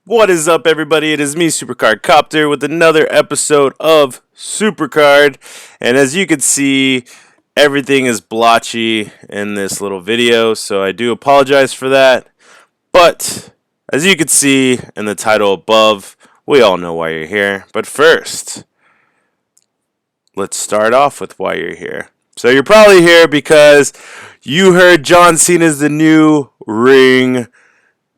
What is up, everybody? It is me, Supercard Copter, with another episode of Supercard. And as you can see, everything is blotchy in this little video, so I do apologize for that. But as you can see in the title above, we all know why you're here. But first, let's start off with why you're here. So you're probably here because you heard John Cena's the new ring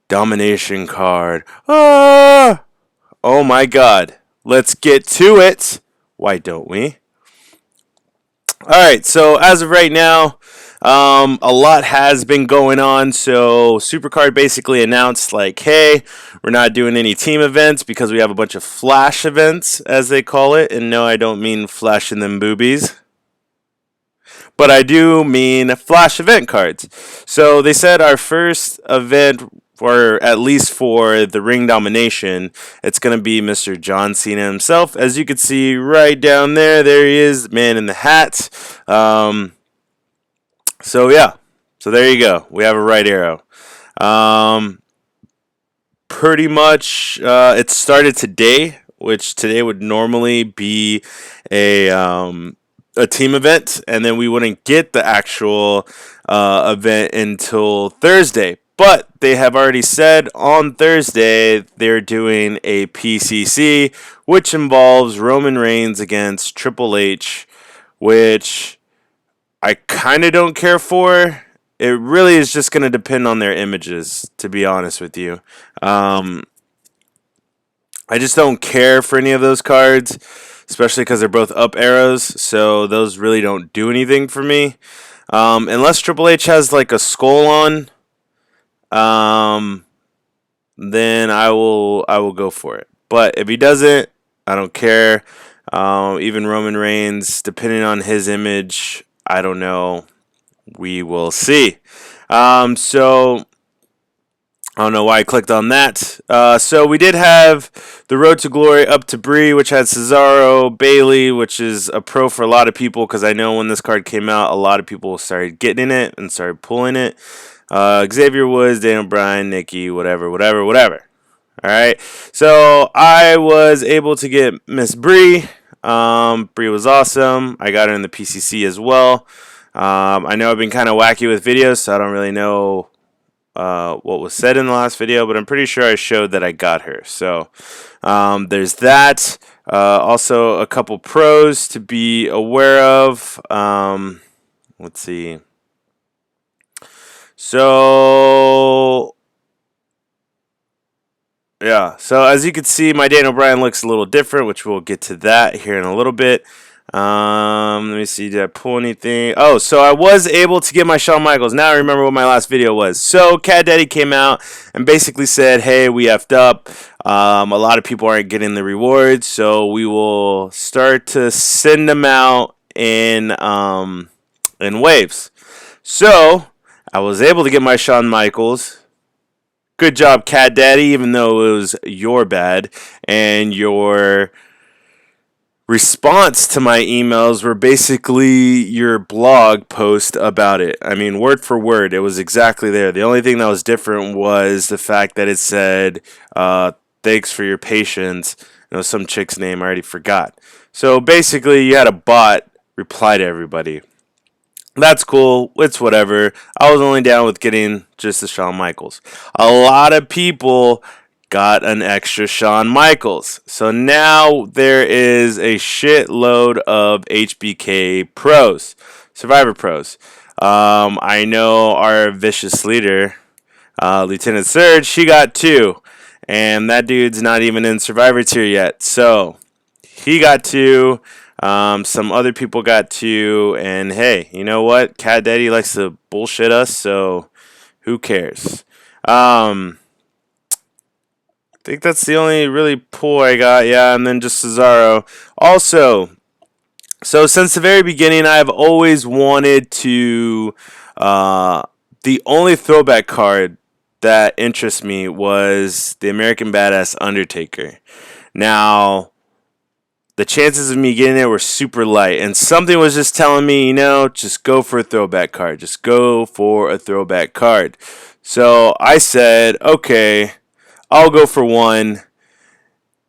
domination card. Oh my god. Let's get to it. Why don't we? Alright, so as of right now, a lot has been going on. So Supercard basically announced, like, hey, we're not doing any team events because we have a bunch of flash events, as they call it. And no, I don't mean flashing them boobies, but I do mean flash event cards. So they said our first event, or at least for the ring domination, it's going to be Mr. John Cena himself. As you can see right down there he is, man in the hat. So yeah, so there you go. We have a right arrow. Pretty much, it started today, which today would normally be a team event, and then we wouldn't get the actual event until Thursday. But they have already said on Thursday they're doing a PCC, which involves Roman Reigns against Triple H, which I kind of don't care for. It really is just going to depend on their images, to be honest with you. I just don't care for any of those cards, especially because they're both up arrows, so those really don't do anything for me. Unless Triple H has like a skull on, then I will go for it. But if he doesn't, I don't care. Even Roman Reigns, depending on his image, I don't know. We will see. So I don't know why I clicked on that. So we did have the Road to Glory up to Brie, which had Cesaro, Bailey, which is a pro for a lot of people because I know when this card came out, a lot of people started getting it and started pulling it. Xavier Woods, Daniel Bryan, Nikki, whatever. All right. So I was able to get Miss Brie. Brie was awesome. I got her in the PCC as well. I know I've been kind of wacky with videos, so I don't really know what was said in the last video, but I'm pretty sure I showed that I got her. So there's that. Also, a couple pros to be aware of. Let's see. So yeah, so as you can see, my Daniel Bryan looks a little different, which we'll get to that here in a little bit. Let me see, did I pull anything? Oh, so I was able to get my Shawn Michaels. Now I remember what my last video was. So Cat Daddy came out and basically said, hey, we effed up. A lot of people aren't getting the rewards, so we will start to send them out in waves. So I was able to get my Shawn Michaels. Good job, Cat Daddy, even though it was your bad. And your response to my emails were basically your blog post about it. I mean, word for word, it was exactly there. The only thing that was different was the fact that it said, thanks for your patience. You know, some chick's name I already forgot. So basically, you had a bot reply to everybody. That's cool. It's whatever. I was only down with getting just the Shawn Michaels. A lot of people got an extra Shawn Michaels. So now there is a shitload of HBK pros, Survivor pros. I know our vicious leader, Lieutenant Surge, he got 2. And that dude's not even in Survivor tier yet. So he got 2. Some other people got 2, and hey, you know what? Cat Daddy likes to bullshit us, so who cares? I think that's the only really pull I got, yeah, and then just Cesaro. Also, so since the very beginning, I've always wanted to, the only throwback card that interests me was the American Badass Undertaker. Now, the chances of me getting it were super light. And something was just telling me, just go for a throwback card. Just go for a throwback card. So I said, okay, I'll go for one.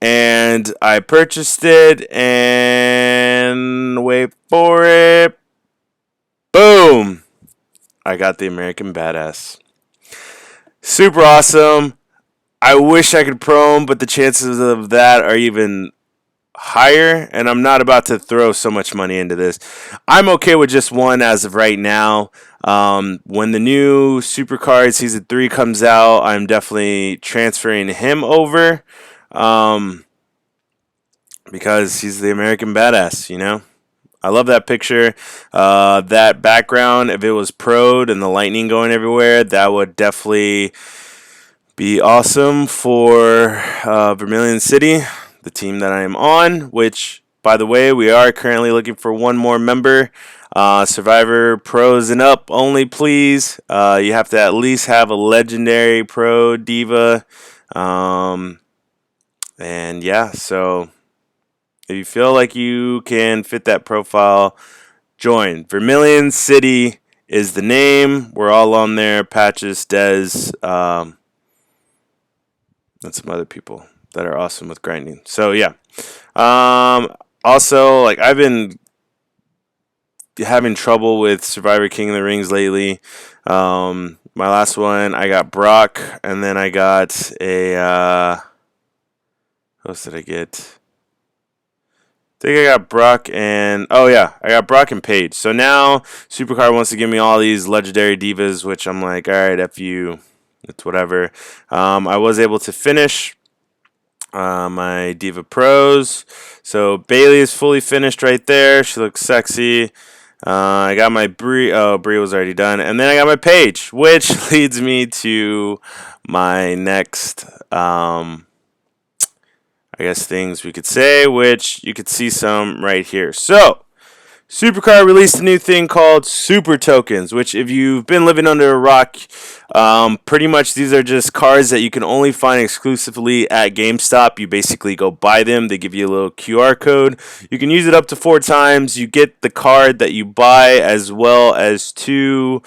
And I purchased it, and wait for it. Boom! I got the American Badass. Super awesome. I wish I could pro him, but the chances of that are even higher, and I'm not about to throw so much money into this. I'm okay with just one as of right now. When the new Supercard Season 3 comes out, I'm definitely transferring him over because he's the American Badass, you know? I love that picture. That background, if it was pro'd and the lightning going everywhere, that would definitely be awesome for Vermilion City, the team that I am on, which, by the way, we are currently looking for one more member. Survivor Pros and up only, please. You have to at least have a legendary pro diva. And yeah, so if you feel like you can fit that profile, join. Vermilion City is the name. We're all on there. Patches, Dez, and some other people that are awesome with grinding. So yeah. Also, like, I've been having trouble with Survivor King of the Rings lately. My last one, I got Brock, and then I got a what else did I get? I think I got Brock and I got Brock and Paige. So now Supercard wants to give me all these legendary divas, which I'm like, all right, F you. It's whatever. I was able to finish my Diva Pros. So Bailey is fully finished right there. She looks sexy. I got my Brie. Oh, Brie was already done. And then I got my Paige, which leads me to my next, I guess, things we could say, which you could see some right here. So, Supercard released a new thing called Super Tokens, which, if you've been living under a rock, pretty much these are just cards that you can only find exclusively at GameStop. You basically go buy them. They give you a little QR code. You can use it up to 4 times. You get the card that you buy as well as 2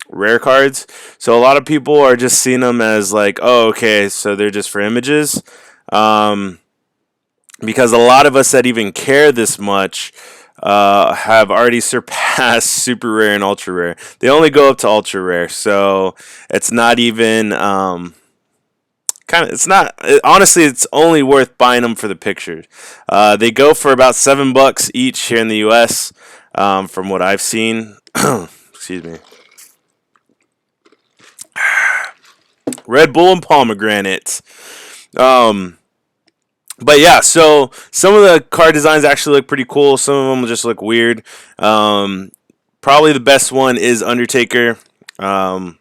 rare cards. So a lot of people are just seeing them as like, oh, okay, so they're just for images. Because a lot of us that even care this much have already surpassed super rare and ultra rare. They only go up to ultra rare, so it's not even honestly, it's only worth buying them for the pictures. They go for about $7 each here in the US, from what I've seen. Excuse me. Red Bull and pomegranate. But yeah, so some of the card designs actually look pretty cool. Some of them just look weird. Probably the best one is Undertaker. And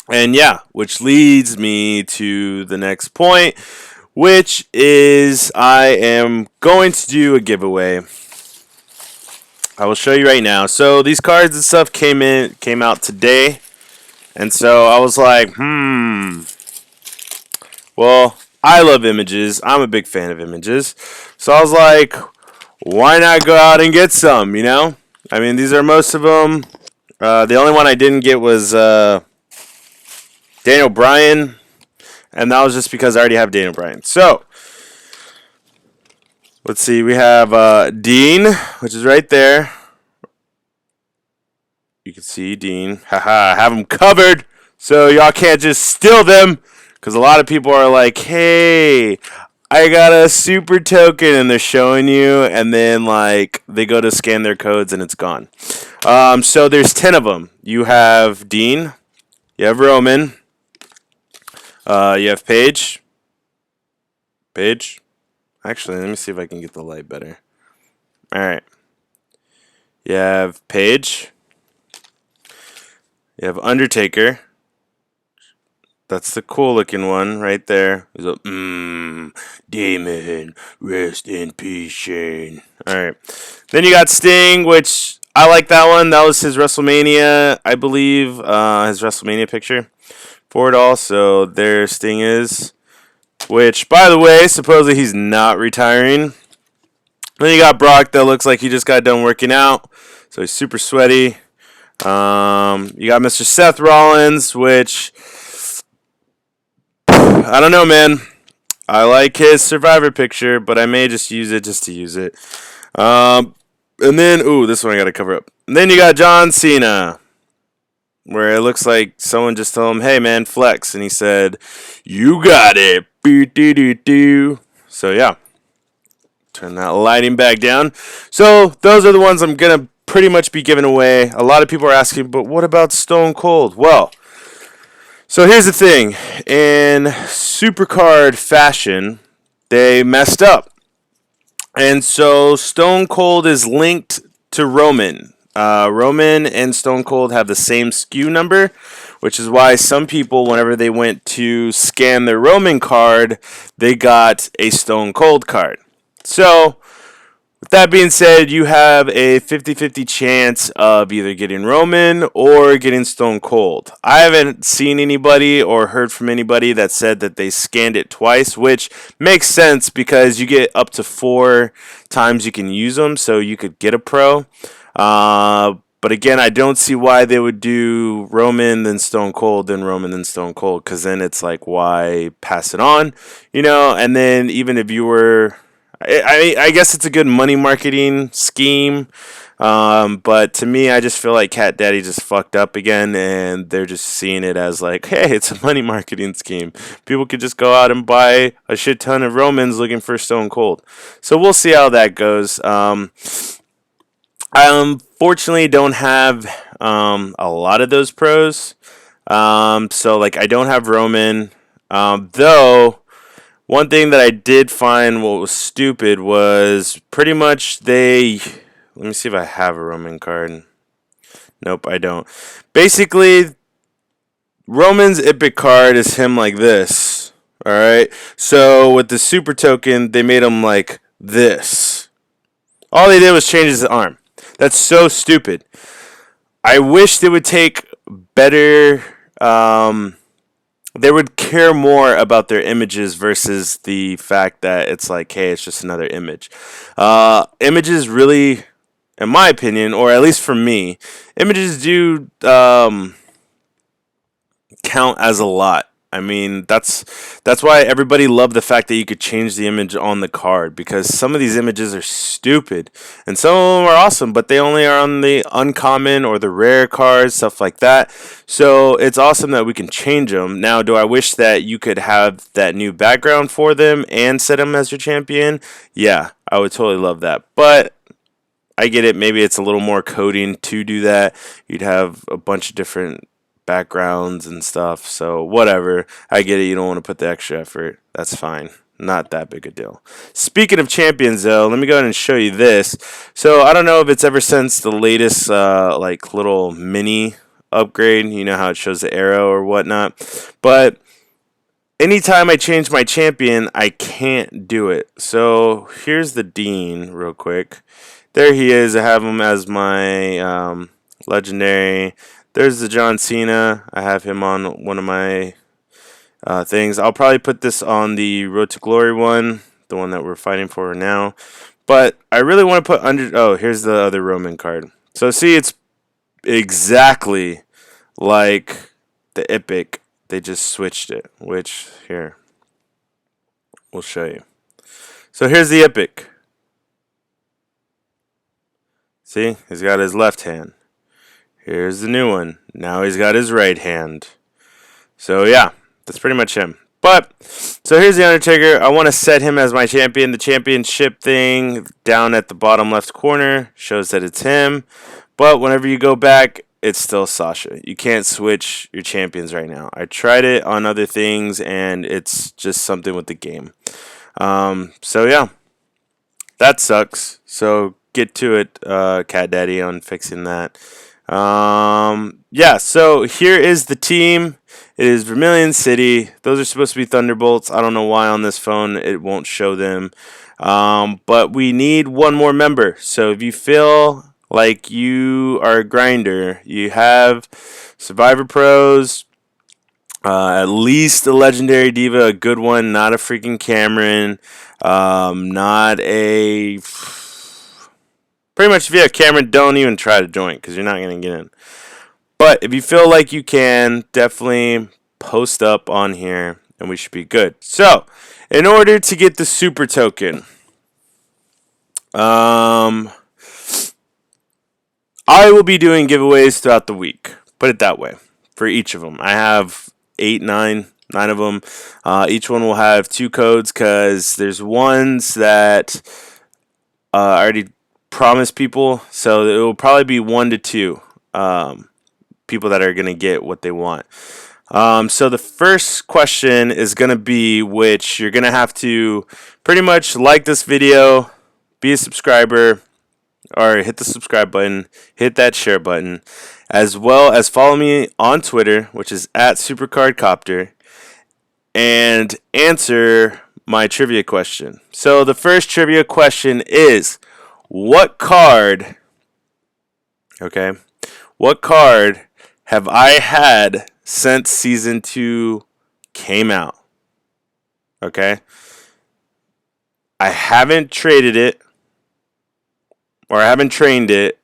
yeah, which leads me to the next point, which is I am going to do a giveaway. I will show you right now. So these cards and stuff came out today. And so I was like, well, I love images. I'm a big fan of images. So I was like, why not go out and get some, you know? I mean, these are most of them. The only one I didn't get was Daniel Bryan. And that was just because I already have Daniel Bryan. So, let's see. We have Dean, which is right there. You can see Dean. Haha, I have them covered. So y'all can't just steal them. Because a lot of people are like, hey, I got a super token, and they're showing you, and then like they go to scan their codes and it's gone. So there's 10 of them. You have Dean, you have Roman, you have Paige. Actually, let me see if I can get the light better. All right. You have Paige. You have Undertaker. That's the cool looking one right there. He's like, Damon, rest in peace, Shane. Alright. Then you got Sting, which I like that one. That was his WrestleMania, I believe, his WrestleMania picture for it all. So there Sting is. Which, by the way, supposedly he's not retiring. Then you got Brock that looks like he just got done working out. So he's super sweaty. You got Mr. Seth Rollins, which I don't know, man. I like his Survivor picture, but I may just use it just to use it. And then, this one I gotta cover up. And then you got John Cena, where it looks like someone just told him, "Hey, man, flex," and he said, "You got it." So yeah, turn that lighting back down. So those are the ones I'm gonna pretty much be giving away. A lot of people are asking, but what about Stone Cold? Well, so here's the thing. In Supercard fashion, they messed up. And so Stone Cold is linked to Roman. Roman and Stone Cold have the same SKU number, which is why some people, whenever they went to scan their Roman card, they got a Stone Cold card. So, with that being said, you have a 50-50 chance of either getting Roman or getting Stone Cold. I haven't seen anybody or heard from anybody that said that they scanned it twice, which makes sense because you get up to 4 times you can use them, so you could get a pro. But again, I don't see why they would do Roman, then Stone Cold, then Roman, then Stone Cold, because then it's like, why pass it on? And then even if you were... I guess it's a good money marketing scheme, but to me, I just feel like Cat Daddy just fucked up again, and they're just seeing it as like, hey, it's a money marketing scheme. People could just go out and buy a shit ton of Romans looking for Stone Cold. So we'll see how that goes. I unfortunately don't have a lot of those pros, so like I don't have Roman, though. One thing that I did find what was stupid was pretty much let me see if I have a Roman card. Nope, I don't. Basically, Roman's Epic card is him like this. Alright? So with the super token, they made him like this. All they did was change his arm. That's so stupid. I wish they would take better... they would care more about their images versus the fact that it's like, hey, it's just another image. Images really, in my opinion, or at least for me, images do count as a lot. I mean, that's why everybody loved the fact that you could change the image on the card, because some of these images are stupid and some of them are awesome, but they only are on the uncommon or the rare cards, stuff like that. So it's awesome that we can change them. Now, do I wish that you could have that new background for them and set them as your champion? Yeah, I would totally love that. But I get it. Maybe it's a little more coding to do that. You'd have a bunch of different backgrounds and stuff, so whatever. I get it, you don't want to put the extra effort. That's fine. Not that big a deal. Speaking of champions, though, let me go ahead and show you this. So I don't know if it's ever since the latest like little mini upgrade, you know how it shows the arrow or whatnot, but anytime I change my champion, I can't do it. So here's the Dean real quick. There he is. I have him as my legendary. There's the John Cena. I have him on one of my things. I'll probably put this on the Road to Glory one, the one that we're fighting for now. But I really want to put under... Oh, here's the other Roman card. So see, it's exactly like the Epic. They just switched it, which here, we'll show you. So here's the Epic. See, he's got his left hand. Here's the new one. Now he's got his right hand. So yeah, that's pretty much him. But, so here's The Undertaker. I want to set him as my champion. The championship thing down at the bottom left corner shows that it's him. But whenever you go back, it's still Sasha. You can't switch your champions right now. I tried it on other things, and it's just something with the game. So yeah, that sucks. So get to it, Cat Daddy, on fixing that. Yeah, so here is the team. It is Vermilion City. Those are supposed to be Thunderbolts. I don't know why on this phone it won't show them. But we need one more member. So if you feel like you are a grinder, you have Survivor Pros, at least a Legendary Diva, a good one, not a freaking Cameron, not a... Pretty much if you have Cameron, don't even try to join because you're not going to get in. But if you feel like you can, definitely post up on here and we should be good. So, in order to get the super token, I will be doing giveaways throughout the week. Put it that way. For each of them, I have 9 of them. Each one will have 2 codes because there's ones that I already promised people, so it will probably be 1 to 2 people that are going to get what they want. So the first question is going to be, which you're going to have to pretty much like this video, be a subscriber, or hit the subscribe button, hit that share button, as well as follow me on Twitter, which is at SupercardCopter, and answer my trivia question. So the first trivia question is, what card have I had since Season 2 came out? Okay? I haven't traded it, or I haven't trained it.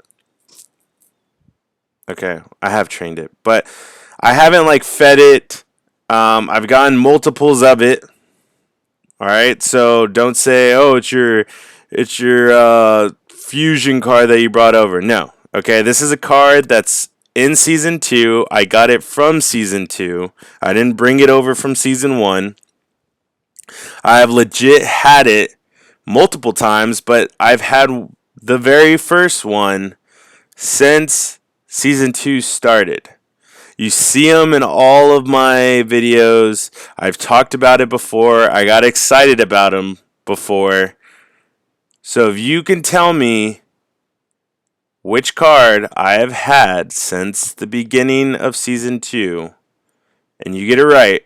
Okay, I have trained it, but I haven't fed it. I've gotten multiples of it. All right, so don't say, "Oh, it's your fusion card that you brought over." No. Okay, this is a card that's in Season 2. I got it from Season 2. I didn't bring it over from Season 1. I have legit had it multiple times, but I've had the very first one since Season 2 started. You see them in all of my videos. I've talked about it before. I got excited about them before. So if you can tell me which card I have had since the beginning of Season 2, and you get it right,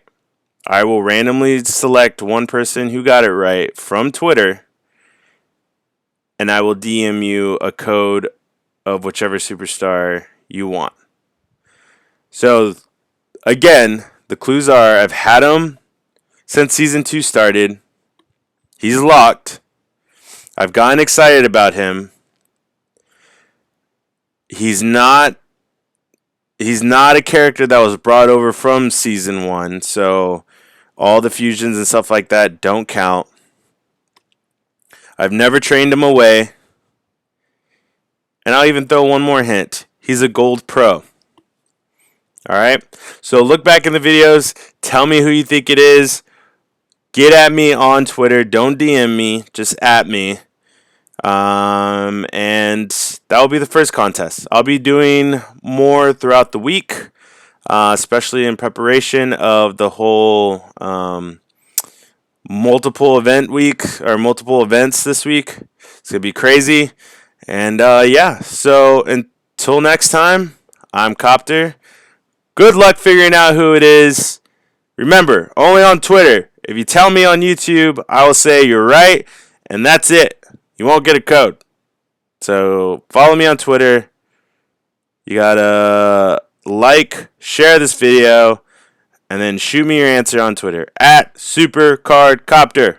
I will randomly select one person who got it right from Twitter, and I will DM you a code of whichever superstar you want. So, again, the clues are, I've had him since Season 2 started. He's locked. I've gotten excited about him. He's not a character that was brought over from Season 1, so all the fusions and stuff like that don't count. I've never trained him away. And I'll even throw one more hint. He's a gold pro. Alright? So look back in the videos. Tell me who you think it is. Get at me on Twitter. Don't DM me. Just at me. And that will be the first contest. I'll be doing more throughout the week. Especially in preparation of the whole multiple event week. Or multiple events this week. It's going to be crazy. And yeah, so until next time, I'm Copter. Good luck figuring out who it is. Remember, only on Twitter. If you tell me on YouTube, I will say you're right, and that's it. You won't get a code. So follow me on Twitter. You gotta share this video, and then shoot me your answer on Twitter at SupercardCopter.